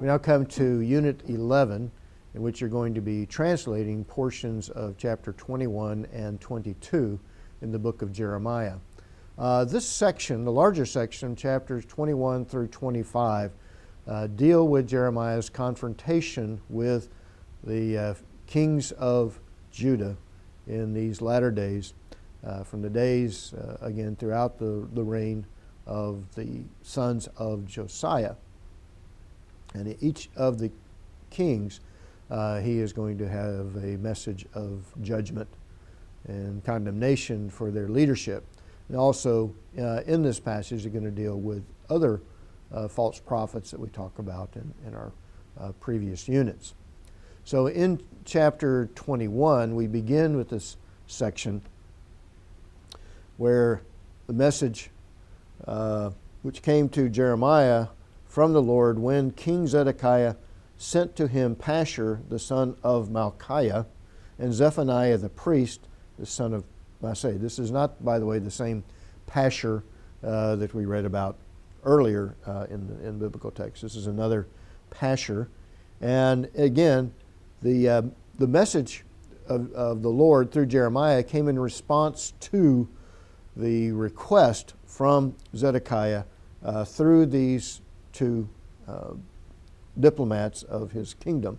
We now come to Unit 11, in which you're going to be translating portions of chapter 21 and 22 in the book of Jeremiah. This section, the larger section, chapters 21 through 25, deal with Jeremiah's confrontation with the kings of Judah in these latter days, from the days, again, throughout the reign of the sons of Josiah. And each of the kings, he is going to have a message of judgment and condemnation for their leadership. And also, in this passage, they're going to deal with other false prophets that we talk about in our previous units. So in chapter 21, we begin with this section where the message which came to Jeremiah from the Lord when King Zedekiah sent to him Pashur, the son of Malchiah, and Zephaniah the priest, the son of Maaseiah. This is not, by the way, the same Pashur that we read about earlier in biblical text. This is another Pashur. And again, the message of the Lord through Jeremiah came in response to the request from Zedekiah through these two diplomats of his kingdom.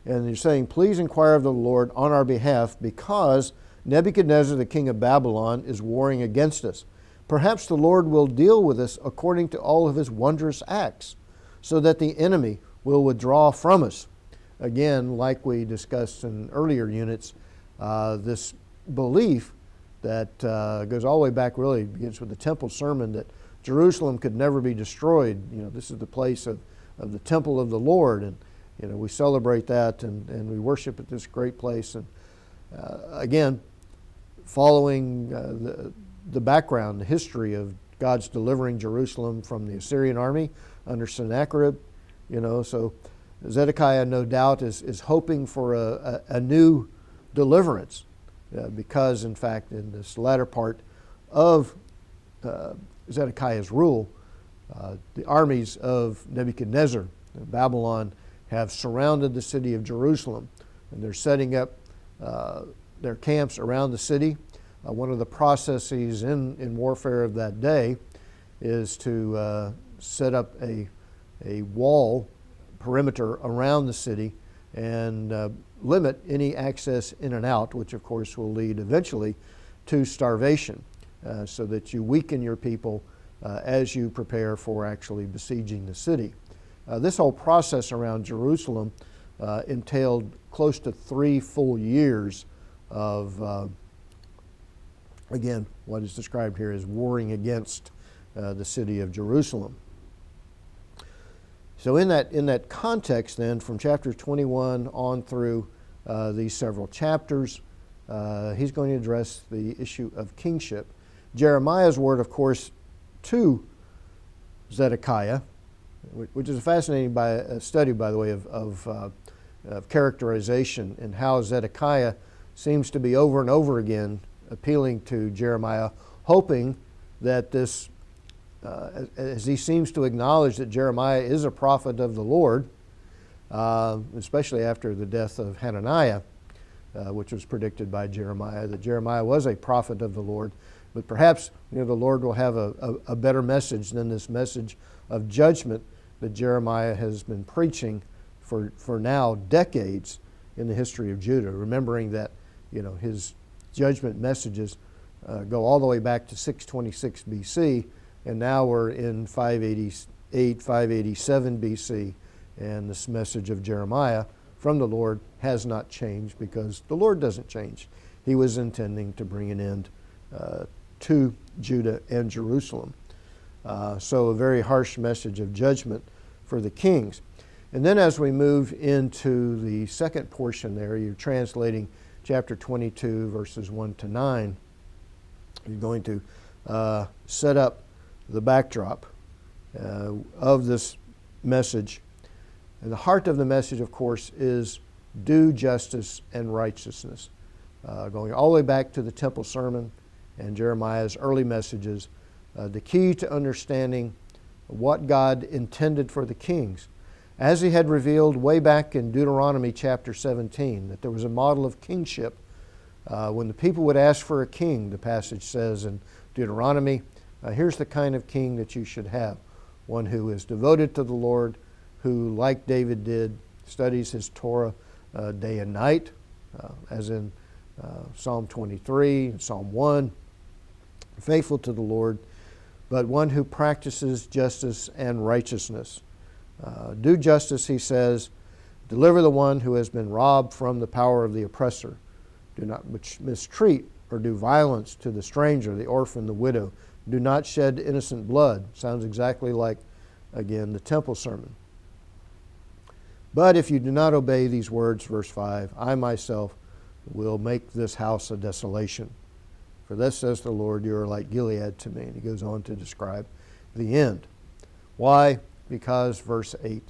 And he's saying, please inquire of the Lord on our behalf, because Nebuchadnezzar, the king of Babylon, is warring against us. Perhaps the Lord will deal with us according to all of his wondrous acts, so that the enemy will withdraw from us. Again, like we discussed in earlier units, this belief that goes all the way back, really begins with the temple sermon, that Jerusalem could never be destroyed. You know, this is the place of the temple of the Lord, and you know, we celebrate that and we worship at this great place. And again, following the background, the history of God's delivering Jerusalem from the Assyrian army under Sennacherib, you know, so Zedekiah no doubt is hoping for a new deliverance, because in fact in this latter part of Zedekiah's rule, the armies of Nebuchadnezzar and Babylon have surrounded the city of Jerusalem, and they're setting up their camps around the city. One of the processes in warfare of that day is to set up a wall perimeter around the city and limit any access in and out, which of course will lead eventually to starvation, so that you weaken your people as you prepare for actually besieging the city. This whole process around Jerusalem entailed close to 3 full years of, again, what is described here as warring against the city of Jerusalem. So in that context then, from chapter 21 on through these several chapters, he's going to address the issue of kingship. Jeremiah's word, of course, to Zedekiah, which is a fascinating study, by the way, of characterization, and how Zedekiah seems to be over and over again appealing to Jeremiah, hoping that this, as he seems to acknowledge that Jeremiah is a prophet of the Lord, especially after the death of Hananiah, which was predicted by Jeremiah, that Jeremiah was a prophet of the Lord. But perhaps the Lord will have a better message than this message of judgment that Jeremiah has been preaching for now decades in the history of Judah, remembering that his judgment messages go all the way back to 626 BC, and now we're in 588, 587 BC, and this message of Jeremiah from the Lord has not changed, because the Lord doesn't change. He was intending to bring an end to Judah and Jerusalem. So a very harsh message of judgment for the kings. And then as we move into the second portion there, you're translating chapter 22, verses 1 to 9. You're going to set up the backdrop of this message. And the heart of the message, of course, is do justice and righteousness. Going all the way back to the Temple Sermon and Jeremiah's early messages, the key to understanding what God intended for the kings. As he had revealed way back in Deuteronomy chapter 17, that there was a model of kingship. When the people would ask for a king, the passage says in Deuteronomy, here's the kind of king that you should have. One who is devoted to the Lord, who, like David did, studies his Torah day and night, as in Psalm 23 and Psalm 1, faithful to the Lord, but one who practices justice and righteousness. Do justice, he says, deliver the one who has been robbed from the power of the oppressor. Do not mistreat or do violence to the stranger, the orphan, the widow. Do not shed innocent blood. Sounds exactly like, again, the Temple Sermon. But if you do not obey these words, verse 5, I myself will make this house a desolation. For thus says the Lord, you are like Gilead to me. And he goes on to describe the end. Why? Because, verse 8,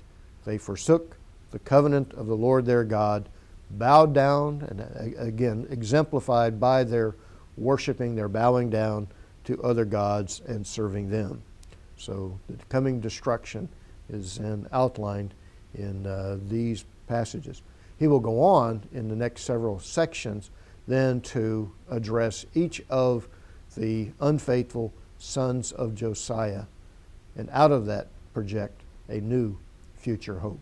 they forsook the covenant of the Lord their God, bowed down, and again, exemplified by their worshiping, their bowing down to other gods and serving them. So the coming destruction is outlined in these passages. He will go on in the next several sections then to address each of the unfaithful sons of Josiah, and out of that project a new future hope.